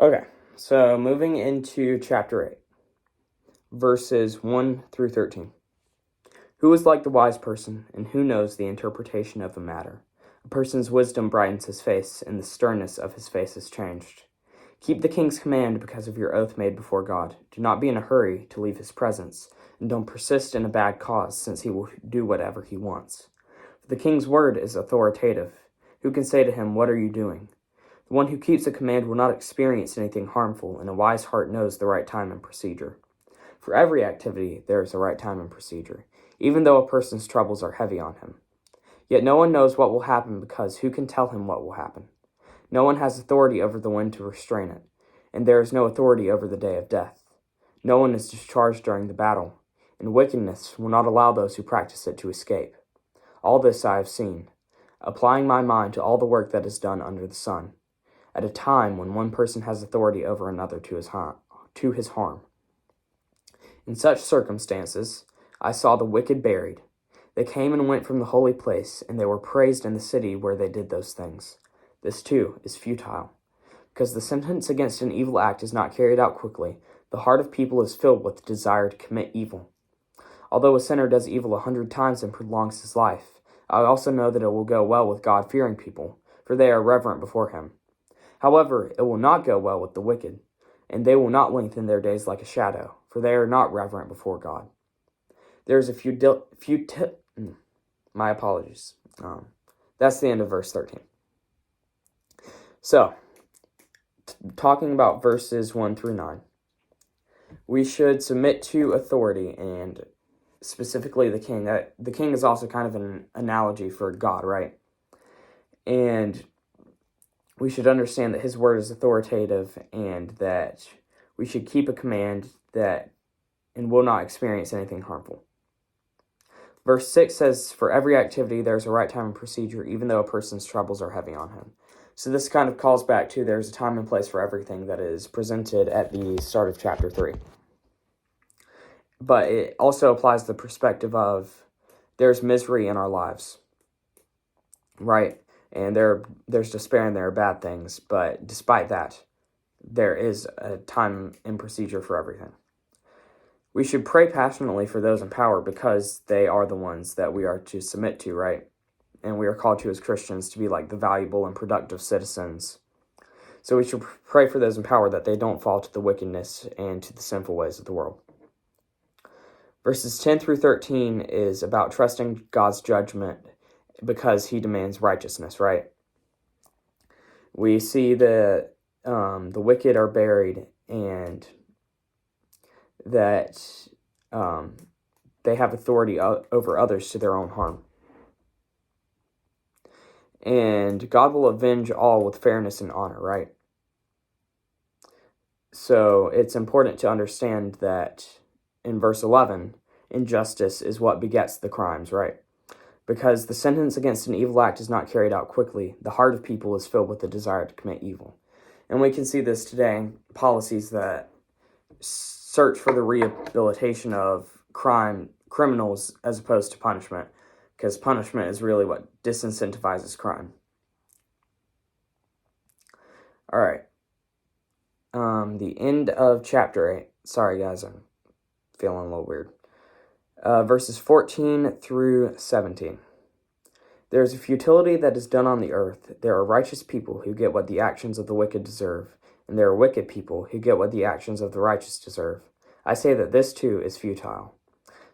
Okay, so moving into chapter 8, verses 1 through 13. Who is like the wise person, and who knows the interpretation of a matter? A person's wisdom brightens his face, and the sternness of his face is changed. Keep the king's command because of your oath made before God. Do not be in a hurry to leave his presence, and don't persist in a bad cause, since he will do whatever he wants. For the king's word is authoritative. Who can say to him, "What are you doing?" The one who keeps a command will not experience anything harmful, and a wise heart knows the right time and procedure. For every activity, there is a right time and procedure, even though a person's troubles are heavy on him. Yet no one knows what will happen, because who can tell him what will happen? No one has authority over the wind to restrain it, and there is no authority over the day of death. No one is discharged during the battle, and wickedness will not allow those who practice it to escape. All this I have seen, applying my mind to all the work that is done under the sun, at a time when one person has authority over another to his harm. In such circumstances, I saw the wicked buried. They came and went from the holy place, and they were praised in the city where they did those things. This, too, is futile. Because the sentence against an evil act is not carried out quickly, the heart of people is filled with the desire to commit evil. Although a sinner does evil 100 times and prolongs his life, I also know that it will go well with God-fearing people, for they are reverent before him. However, it will not go well with the wicked, and they will not lengthen their days like a shadow, for they are not reverent before God. There is my apologies. That's the end of verse 13. So, talking about verses 1 through 9, we should submit to authority, and specifically the king. The king is also kind of an analogy for God, right? And we should understand that his word is authoritative, and that we should keep a command and will not experience anything harmful. Verse 6 says, for every activity there is a right time and procedure, even though a person's troubles are heavy on him. So this kind of calls back to there's a time and place for everything that is presented at the start of chapter 3. But it also applies the perspective of there's misery in our lives, right? And there's despair and there are bad things, but despite that, there is a time and procedure for everything. We should pray passionately for those in power because they are the ones that we are to submit to, right? And we are called to as Christians to be like the valuable and productive citizens. So we should pray for those in power that they don't fall to the wickedness and to the sinful ways of the world. Verses 10 through 13 is about trusting God's judgment because he demands righteousness, right? We see that the wicked are buried, and that they have authority over others to their own harm. And God will avenge all with fairness and honor, right? So it's important to understand that in verse 11, injustice is what begets the crimes, right? Because the sentence against an evil act is not carried out quickly, the heart of people is filled with the desire to commit evil. And we can see this today in policies that search for the rehabilitation of criminals as opposed to punishment, because punishment is really what disincentivizes crime. All right. The end of chapter 8. Sorry, guys, I'm feeling a little weird. Verses 14 through 17. There is a futility that is done on the earth. There are righteous people who get what the actions of the wicked deserve, and there are wicked people who get what the actions of the righteous deserve. I say that this too is futile.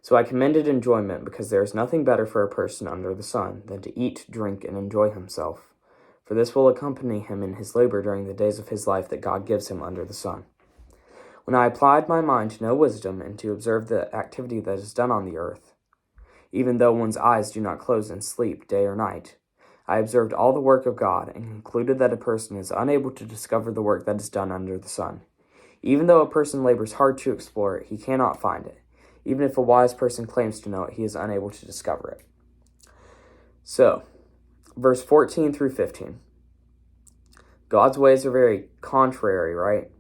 So I commended enjoyment, because there is nothing better for a person under the sun than to eat, drink, and enjoy himself. For this will accompany him in his labor during the days of his life that God gives him under the sun. When I applied my mind to know wisdom and to observe the activity that is done on the earth, even though one's eyes do not close in sleep day or night, I observed all the work of God and concluded that a person is unable to discover the work that is done under the sun. Even though a person labors hard to explore it, he cannot find it. Even if a wise person claims to know it, he is unable to discover it. So, verse 14 through 15. God's ways are very contrary, right?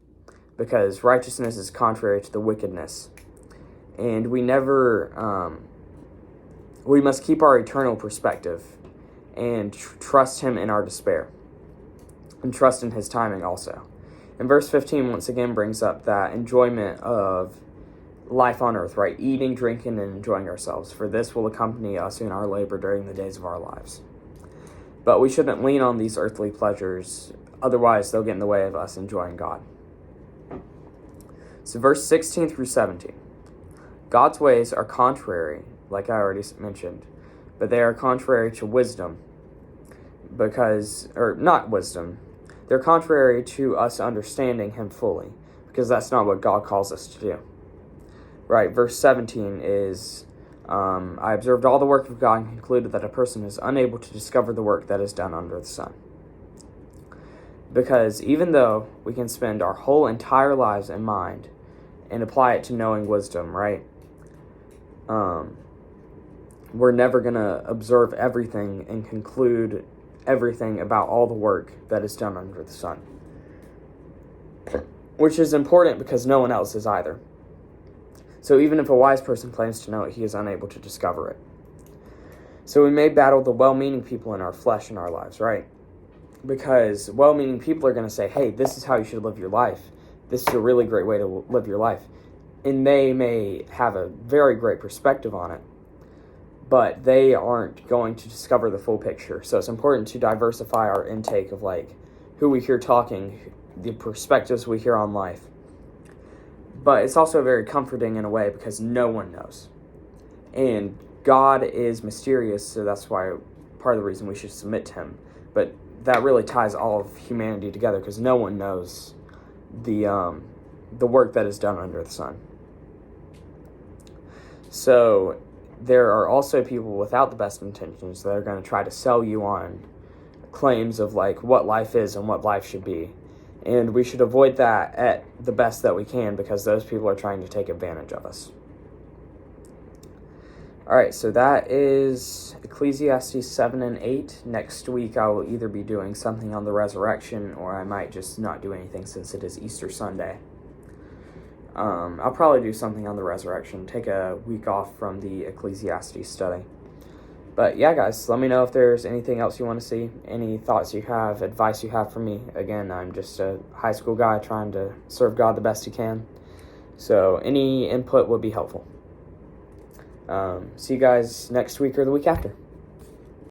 Because righteousness is contrary to the wickedness. And we must keep our eternal perspective and trust him in our despair. And trust in his timing also. And verse 15 once again brings up that enjoyment of life on earth, right? Eating, drinking, and enjoying ourselves. For this will accompany us in our labor during the days of our lives. But we shouldn't lean on these earthly pleasures, otherwise they'll get in the way of us enjoying God. So verse 16 through 17. God's ways are contrary, like I already mentioned, but they are contrary to wisdom, not wisdom. They're contrary to us understanding him fully, because that's not what God calls us to do. Right, verse 17 is, I observed all the work of God and concluded that a person is unable to discover the work that is done under the sun. Because even though we can spend our whole entire lives in mind and apply it to knowing wisdom, right? We're never going to observe everything and conclude everything about all the work that is done under the sun. Which is important because no one else is either. So even if a wise person claims to know it, he is unable to discover it. So we may battle the well-meaning people in our flesh in our lives, right? Because well-meaning people are going to say, hey, this is how you should live your life. This is a really great way to live your life. And they may have a very great perspective on it, but they aren't going to discover the full picture. So it's important to diversify our intake of who we hear talking, the perspectives we hear on life. But it's also very comforting in a way because no one knows. And God is mysterious, so that's why part of the reason we should submit to him. But that really ties all of humanity together because no one knows the work that is done under the sun. So there are also people without the best intentions that are going to try to sell you on claims of what life is and what life should be. And we should avoid that at the best that we can because those people are trying to take advantage of us. All right, so that is Ecclesiastes 7 and 8. Next week I will either be doing something on the resurrection or I might just not do anything since it is Easter Sunday. I'll probably do something on the resurrection, take a week off from the Ecclesiastes study. But yeah, guys, let me know if there's anything else you want to see, any thoughts you have, advice you have for me. Again, I'm just a high school guy trying to serve God the best he can. So any input would be helpful. See you guys next week or the week after.